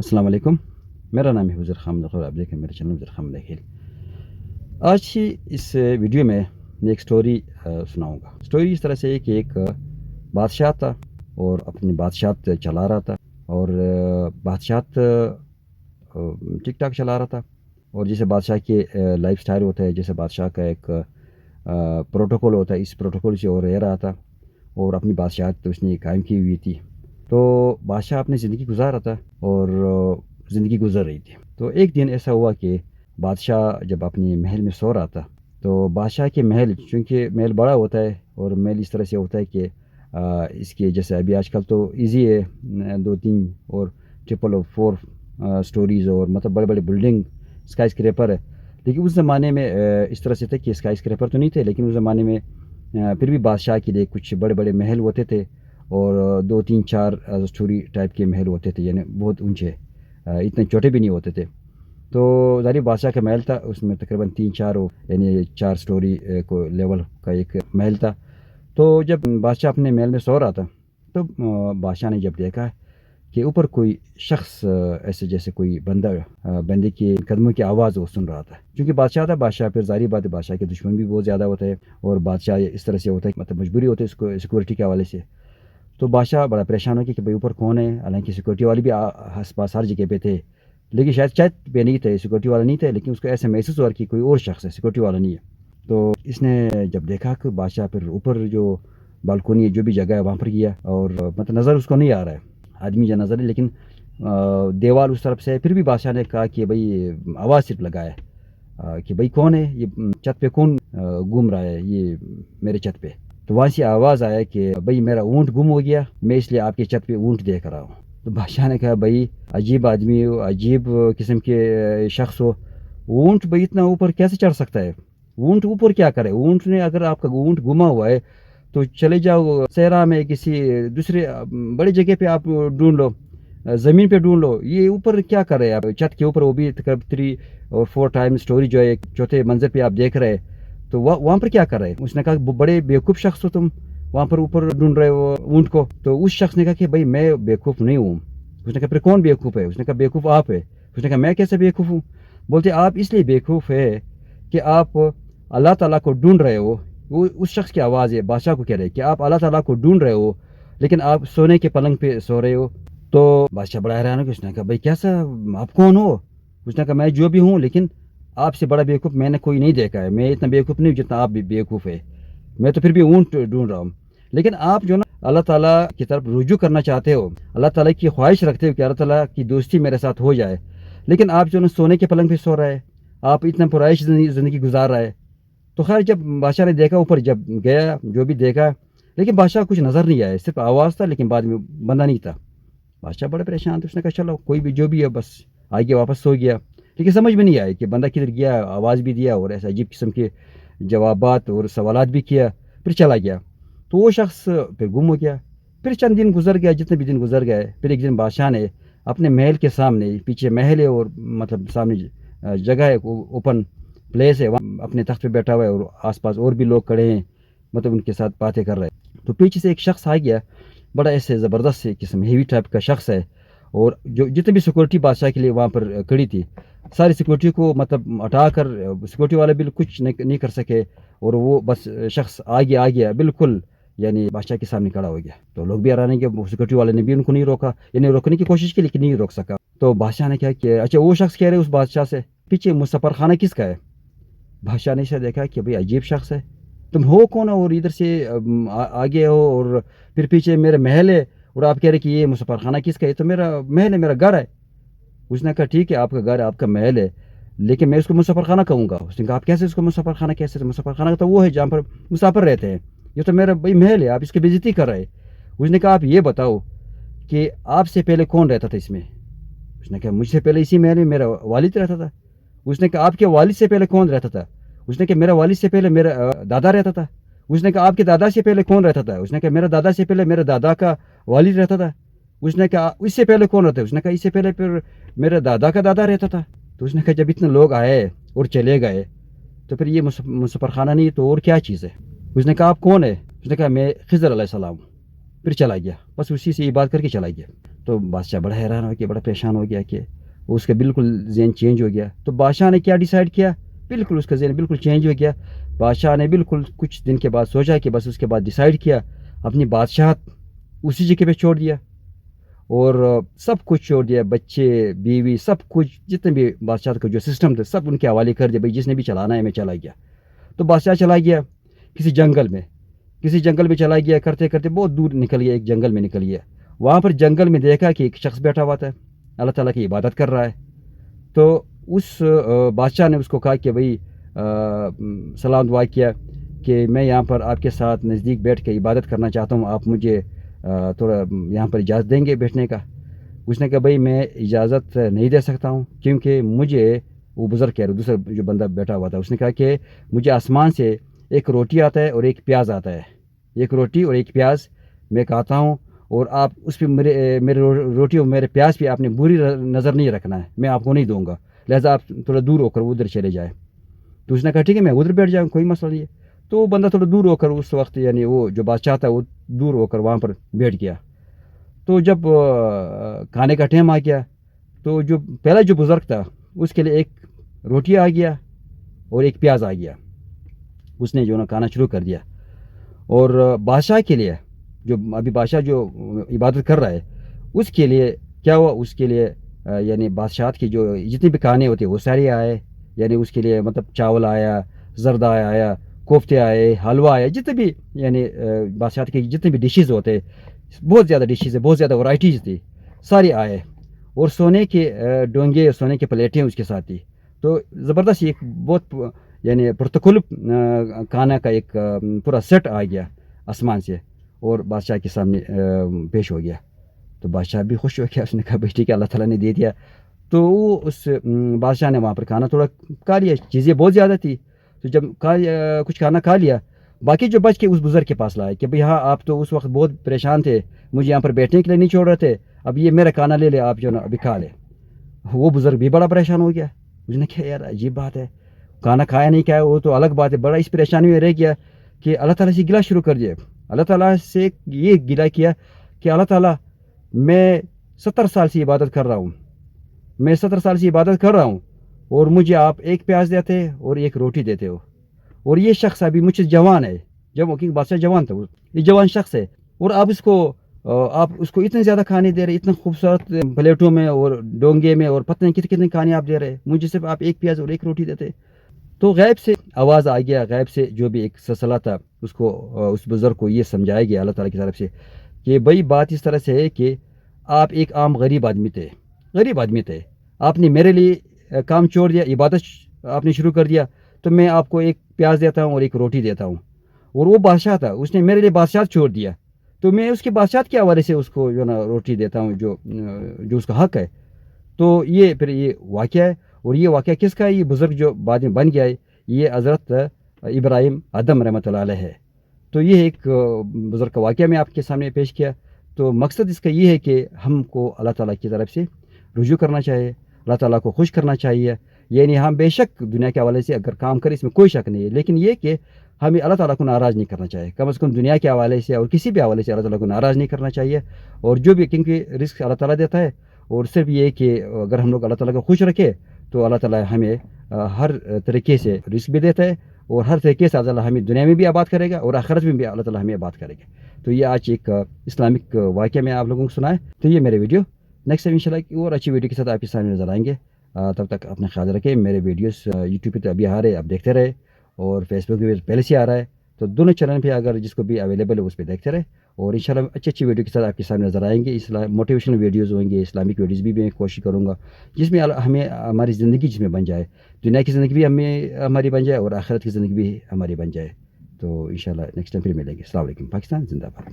السلام علیکم، میرا نام ہے وزیر خامد اور آپ دیکھ رہے ہیں میرے چینل وزیر خامد کھیل۔ آج کی اس ویڈیو میں ایک سٹوری سناؤں گا۔ سٹوری اس طرح سے ہے کہ ایک بادشاہ تھا اور اپنی بادشاہت چلا رہا تھا، اور بادشاہت ٹھیک ٹھاک چلا رہا تھا، اور جیسے بادشاہ کے لائف سٹائل ہوتا ہے، جیسے بادشاہ کا ایک پروٹوکول ہوتا ہے، اس پروٹوکول سے وہ رہ رہا تھا اور اپنی بادشاہت اس نے قائم کی ہوئی تھی۔ تو بادشاہ اپنی زندگی گزار رہا تھا اور زندگی گزر رہی تھی۔ تو ایک دن ایسا ہوا کہ بادشاہ جب اپنی محل میں سو رہا تھا، تو بادشاہ کے محل، چونکہ محل بڑا ہوتا ہے اور محل اس طرح سے ہوتا ہے کہ اس کے جیسے ابھی آج کل تو ایزی ہے 2-3 اور 4 سٹوریز، اور مطلب بڑے بڑے بلڈنگ اسکائی اسکریپر ہے، لیکن اس زمانے میں اس طرح سے تھے کہ اسکائی اسکریپر تو نہیں تھے، لیکن اس زمانے میں پھر بھی بادشاہ کے لیے کچھ بڑے بڑے محل ہوتے تھے، اور 2-3-4 سٹوری ٹائپ کے محل ہوتے تھے، یعنی بہت اونچے، اتنے چھوٹے بھی نہیں ہوتے تھے۔ تو ظاہر بادشاہ کا محل تھا، اس میں تقریباً 3-4 یعنی 4 سٹوری کو لیول کا ایک محل تھا۔ تو جب بادشاہ اپنے محل میں سو رہا تھا، تو بادشاہ نے جب دیکھا کہ اوپر کوئی شخص ایسے جیسے کوئی بندے کے قدموں کی آواز وہ سن رہا تھا، کیونکہ بادشاہ تھا، بادشاہ پھر ظاہری بات ہے بادشاہ کے دشمن بھی بہت زیادہ ہوتے ہیں، اور بادشاہ اس طرح سے ہوتا ہے مطلب مجبوری ہوتی ہے اس کو سیکورٹی کے حوالے سے۔ تو بادشاہ بڑا پریشان ہو گیا کہ بھائی اوپر کون ہے، حالانکہ سیکورٹی والے بھی آس پاس ہر جگہ پہ تھے، لیکن شاید چھت پہ نہیں تھے، سیکورٹی والا نہیں تھے، لیکن اس کو ایسا محسوس ہوا کہ کوئی اور شخص ہے، سیکورٹی والا نہیں ہے۔ تو اس نے جب دیکھا کہ بادشاہ پھر اوپر جو بالکونی جو بھی جگہ ہے وہاں پر گیا، اور مطلب نظر اس کو نہیں آ رہا ہے آدمی جو نظر ہے، لیکن دیوال اس طرف سے، پھر بھی بادشاہ نے کہا کہ بھائی آواز صرف لگایا کہ بھائی کون ہے، یہ چھت پہ کون گھوم رہا ہے یہ میرے چھت پہ۔ تو وہاں سے آواز آیا کہ بھائی میرا اونٹ گم ہو گیا، میں اس لیے آپ کے چھت پہ اونٹ دیکھ رہا ہوں۔ تو بادشاہ نے کہا بھائی عجیب آدمی ہو، عجیب قسم کے شخص ہو، اونٹ بھائی اتنا اوپر کیسے چڑھ سکتا ہے؟ اونٹ اوپر کیا کرے؟ اونٹ نے اگر آپ کا اونٹ گما ہوا ہے تو چلے جاؤ صحرا میں، کسی دوسرے بڑی جگہ پہ آپ ڈھونڈ لو، زمین پہ ڈھونڈ لو، یہ اوپر کیا کر رہے ہیں آپ چھت کے اوپر، وہ بھی تقریباً 3 اور 4 ٹائم سٹوری جو ہے چوتھے منظر پہ آپ دیکھ رہے ہیں، تو وہاں پر کیا کر رہے ہیں؟ اس نے کہا بڑے بیوقوف شخص ہو تم، وہاں پر اوپر ڈھونڈ رہے ہو اونٹ کو۔ تو اس شخص نے کہا کہ بھائی میں بیوقوف نہیں ہوں۔ اس نے کہا پھر کون بیوقوف ہے؟ اس نے کہا بیوقوف آپ ہے۔ اس نے کہا میں کیسے بیوقوف ہوں؟ بولتے آپ اس لیے بیوقوف ہے کہ آپ اللہ تعالیٰ کو ڈھونڈ رہے ہو۔ وہ اس شخص کی آواز ہے، بادشاہ کو کہہ رہے کہ آپ اللہ تعالیٰ کو ڈھونڈ رہے ہو، لیکن آپ سونے کے پلنگ پہ سو رہے ہو۔ تو بادشاہ بڑا حیران ہو کہ اس نے کہا بھائی کیسا، آپ کون ہو؟ اس نے کہا میں جو بھی ہوں، لیکن آپ سے بڑا بیوقوف میں نے کوئی نہیں دیکھا ہے، میں اتنا بیوقوف نہیں جتنا آپ بھی بیوقوف ہے، میں تو پھر بھی اونٹ ڈھونڈ رہا ہوں۔ لیکن آپ جو نا اللہ تعالیٰ کی طرف رجوع کرنا چاہتے ہو، اللہ تعالیٰ کی خواہش رکھتے ہو کہ اللہ تعالیٰ کی دوستی میرے ساتھ ہو جائے، لیکن آپ جو نا سونے کے پلنگ پہ سو رہا ہے، آپ اتنا پرائش زندگی گزار رہا ہے۔ تو خیر جب بادشاہ نے دیکھا اوپر، جب گیا جو بھی دیکھا، لیکن بادشاہ کچھ نظر نہیں آیا، صرف آواز تھا، لیکن بعد میں بندہ نہیں تھا۔ بادشاہ بڑے پریشان تھے، اس نے کہا چلو کوئی بھی جو بھی ہے، بس آگے واپس سو گیا، لیکن سمجھ میں نہیں آیا کہ بندہ کدھر گیا، آواز بھی دیا اور ایسا عجیب قسم کے جوابات اور سوالات بھی کیا، پھر چلا گیا۔ تو وہ شخص پھر گم ہو گیا۔ پھر چند دن گزر گیا، جتنے بھی دن گزر گئے، پھر ایک دن بادشاہ نے اپنے محل کے سامنے، پیچھے محل ہے اور مطلب سامنے جگہ ہے، اوپن پلیس ہے، وہاں اپنے تخت پہ بیٹھا ہوا ہے، اور آس پاس اور بھی لوگ کھڑے ہیں، مطلب ان کے ساتھ باتیں کر رہے ہیں۔ تو پیچھے سے ایک شخص آ گیا، بڑا ایسے زبردست قسم ہیوی ٹائپ کا شخص ہے، اور جو جتنے بھی سیکورٹی بادشاہ کے لیے وہاں پر کھڑی تھی، ساری سیکورٹی کو مطلب ہٹا کر، سیکورٹی والے بالکل کچھ نہیں کر سکے، اور وہ بس شخص آ گیا بالکل، یعنی بادشاہ کے سامنے کھڑا ہو گیا۔ تو لوگ بھی حیران ہیں کہ سیکورٹی والے نے بھی ان کو نہیں روکا، یعنی روکنے کی کوشش کی لیکن نہیں روک سکا۔ تو بادشاہ نے کہا کہ اچھا وہ شخص کہہ رہے اس بادشاہ سے پیچھے مسافر خانہ کس کا ہے؟ بادشاہ نے اسے دیکھا کہ بھئی عجیب شخص ہے، تم ہو کون ہو، اور ادھر سے آگے ہو، اور پھر پیچھے میرے محل ہے، اور آپ کہہ رہے کہ یہ مسافر خانہ کس کا ہے؟ تو میرا محل ہے، میرا گھر ہے۔ اس نے کہا ٹھیک ہے، آپ کا گھر ہے، آپ کا محل ہے، لیکن میں اس کو مسافر خانہ کہوں گا۔ اس نے کہا آپ کیسے اس کو مسافر خانہ کیسے؟ مسافر خانہ تو وہ ہے جہاں پر مسافر رہتے ہیں، یہ تو میرا بھائی محل ہے، آپ اس کی بے عزتی کر رہے۔ اس نے کہا آپ یہ بتاؤ کہ آپ سے پہلے کون رہتا تھا اس میں؟ اس نے کہا مجھ سے پہلے اسی محل میں میرا والد رہتا تھا۔ اس نے کہا آپ کے والد سے پہلے کون رہتا تھا؟ اس نے کہا میرا والد سے پہلے میرا دادا رہتا تھا۔ اس نے کہا آپ کے دادا سے پہلے کون رہتا تھا؟ اس نے کہا میرا دادا سے پہلے میرا دادا کا والد رہتا تھا۔ اس نے کہا اس سے پہلے کون رہتا ہے؟ اس نے کہا اس سے پہلے پھر میرا دادا کا دادا رہتا تھا۔ تو اس نے کہا جب اتنے لوگ آئے اور چلے گئے تو پھر یہ مسافر خانہ نہیں تو اور کیا چیز ہے؟ اس نے کہا آپ کون ہے؟ اس نے کہا میں خضر علیہ السلام ہوں۔ پھر چلا گیا، بس اسی سے یہ بات کر کے چلا گیا۔ تو بادشاہ بڑا حیران ہو گیا, بڑا پریشان ہو گیا کہ اس کا بالکل ذہن چینج ہو گیا. تو بادشاہ نے کیا ڈیسائیڈ کیا, بالکل اس کا ذہن بالکل چینج ہو گیا. بادشاہ نے بالکل کچھ دن کے بعد سوچا کہ بس اس کے بعد ڈیسائیڈ کیا اپنی بادشاہت اسی جگہ پہ چھوڑ دیا اور سب کچھ چھوڑ دیا, بچے بیوی سب کچھ جتنے بھی بادشاہ کا جو سسٹم تھا سب ان کے حوالے کر دیا, بھائی جس نے بھی چلانا ہے میں چلا گیا. تو بادشاہ چلا گیا کسی جنگل میں چلا گیا, کرتے کرتے بہت دور نکل گیا, ایک جنگل میں نکل گیا. وہاں پر جنگل میں دیکھا کہ ایک شخص بیٹھا ہوا تھا, اللہ تعالیٰ کی عبادت کر رہا ہے. تو اس بادشاہ نے اس کو کہا کہ بھائی سلام دعا کیا کہ میں یہاں پر آپ کے ساتھ نزدیک بیٹھ کے عبادت کرنا چاہتا ہوں, آپ مجھے تھوڑا یہاں پر اجازت دیں گے بیٹھنے کا. اس نے کہا بھائی میں اجازت نہیں دے سکتا ہوں, کیونکہ مجھے, وہ بزرگ کہہ رہے, دوسرا جو بندہ بیٹھا ہوا تھا, اس نے کہا کہ مجھے آسمان سے ایک روٹی آتا ہے اور ایک پیاز آتا ہے, ایک روٹی اور ایک پیاز میں کھاتا ہوں, اور آپ اس پہ میرے روٹی اور میرے پیاز پہ آپ نے بری نظر نہیں رکھنا ہے, میں آپ کو نہیں دوں گا, لہٰذا آپ تھوڑا دور ہو کر ادھر چلے جائیں. تو اس نے کہا ٹھیک ہے میں ادھر بیٹھ جاؤں, کوئی مسئلہ نہیں ہے. تو وہ بندہ تھوڑا دور ہو کر اس وقت, یعنی وہ جو بادشاہ تھا وہ دور ہو کر وہاں پر بیٹھ گیا. تو جب کھانے کا ٹائم آ گیا تو جو پہلا جو بزرگ تھا اس کے لیے ایک روٹی آ گیا اور ایک پیاز آ گیا. اس نے جو نا کھانا شروع کر دیا. اور بادشاہ کے لیے, جو ابھی بادشاہ جو عبادت کر رہا ہے اس کے لیے کیا ہوا, اس کے لیے یعنی بادشاہت کی جو جتنے بھی کھانے ہوتے وہ سارے آئے. یعنی اس کے لیے مطلب چاول آیا, زردہ آیا, کوفتے آئے, حلوہ آیا, جتنے بھی یعنی بادشاہت کے جتنے بھی ڈشز ہوتے, بہت زیادہ ڈشز ہے, بہت زیادہ ورائٹیز تھی, سارے آئے. اور سونے کے ڈونگے, سونے کے پلیٹیں اس کے ساتھ تھی. تو زبردست ایک بہت یعنی پرتکل کھانا کا ایک پورا سیٹ آ گیا آسمان سے اور بادشاہ کے سامنے پیش ہو گیا. تو بادشاہ بھی خوش ہو گیا, اس نے کہا بھائی ٹھیک ہے اللہ تعالیٰ نے دے دیا. تو وہ اس بادشاہ نے وہاں پر کھانا تھوڑا کھا لیا, چیزیں بہت زیادہ تھی. تو جب کچھ کھانا کھا لیا, باقی جو بچ کے اس بزرگ کے پاس لائے کہ بھئی ہاں آپ تو اس وقت بہت پریشان تھے, مجھے یہاں پر بیٹھنے کے لیے نہیں چھوڑ رہے تھے, اب یہ میرا کھانا لے لے, آپ جو نا ابھی کھا لے. وہ بزرگ بھی بڑا پریشان ہو گیا, اس نے کہا یار عجیب بات ہے, کھانا کھایا نہیں کھایا وہ تو الگ بات ہے, بڑا اس پریشانی میں رہ گیا کہ اللہ تعالیٰ سے گلا شروع کر دیا. اللہ تعالیٰ سے یہ گلا کیا کہ اللہ تعالیٰ میں 70 سال سے عبادت کر رہا ہوں, میں 70 سال سے عبادت کر رہا ہوں, اور مجھے آپ ایک پیاز دیتے اور ایک روٹی دیتے ہو, اور یہ شخص ابھی مجھ سے جوان ہے, جب وہ بادشاہ جوان تھا, یہ جوان شخص ہے, اور آپ اس کو اتنے زیادہ کھانے دے رہے, اتنے خوبصورت پلیٹوں میں اور ڈونگے میں, اور پتہ نہیں کتنے کھانے آپ دے رہے, مجھے صرف آپ ایک پیاز اور ایک روٹی دیتے. تو غیب سے آواز آ گیا, غیب سے جو بھی ایک سلسلہ تھا اس کو, اس بزرگ کو یہ سمجھایا گیا اللہ تعالیٰ کی طرف سے کہ بھائی بات اس طرح سے ہے کہ آپ ایک عام غریب آدمی تھے, آپ نے میرے لیے کام چھوڑ دیا, عبادت آپ نے شروع کر دیا, تو میں آپ کو ایک پیاز دیتا ہوں اور ایک روٹی دیتا ہوں. اور وہ بادشاہ تھا, اس نے میرے لیے بادشاہ چھوڑ دیا, تو میں اس کے بادشاہ کے حوالے سے اس کو جو نا روٹی دیتا ہوں جو اس کا حق ہے. تو یہ پھر یہ واقعہ ہے, اور یہ واقعہ کس کا ہے, یہ بزرگ جو بعد میں بن گیا ہے, یہ حضرت ابراہیم ادم رحمۃ اللہ علیہ ہے. تو یہ ایک بزرگ کا واقعہ میں آپ کے سامنے پیش کیا. تو مقصد اس کا یہ ہے کہ ہم کو اللہ تعالیٰ کی طرف سے رجوع کرنا چاہیے, اللہ تعالیٰ کو خوش کرنا چاہیے. یعنی ہم بے شک دنیا کے حوالے سے اگر کام کریں اس میں کوئی شک نہیں ہے, لیکن یہ کہ ہمیں اللہ تعالیٰ کو ناراض نہیں کرنا چاہیے, کم از کم دنیا کے حوالے سے اور کسی بھی حوالے سے اللہ تعالیٰ کو ناراض نہیں کرنا چاہیے. اور جو بھی, کیونکہ رزق اللہ تعالیٰ دیتا ہے, اور صرف یہ کہ اگر ہم لوگ اللہ تعالیٰ کو خوش رکھے تو اللہ تعالیٰ ہمیں ہر طریقے سے رزق بھی دیتا ہے, اور ہر طریقے سے اللہ تعالیٰ ہمیں دنیا میں بھی آباد کرے گا اور آخرت میں بھی اللہ تعالیٰ ہمیں آباد کرے گا. تو یہ آج ایک اسلامک واقعہ میں آپ لوگوں کو سنا ہے. تو یہ میرے ویڈیو, نیکسٹ ٹائم انشاءاللہ کی اور اچھی ویڈیو کے ساتھ آپ کے سامنے نظر آئیں گے. تب تک اپنا خیال رکھیں. میرے ویڈیوز یوٹیوب پہ تو ابھی آ رہے, آپ دیکھتے رہے, اور فیس بک پہ پہلے سے آ رہا ہے. تو دونوں چینل پہ اگر جس کو بھی اویلیبل ہے اس پہ دیکھتے رہے, اور انشاءاللہ اچھی ویڈیو کے ساتھ آپ کے سامنے نظر آئیں گے. موٹیویشنل ویڈیوز ہوئیں گے, اسلامک ویڈیوز بھی میں کوشش کروں گا جس میں ہمیں ہماری زندگی جس میں بن جائے, دنیا کی زندگی بھی ہماری بن جائے اور آخرت کی زندگی بھی ہماری بن جائے. تو انشاءاللہ نیکسٹ ٹائم پھر ملیں گے. السلام علیکم. پاکستان زندہ باد.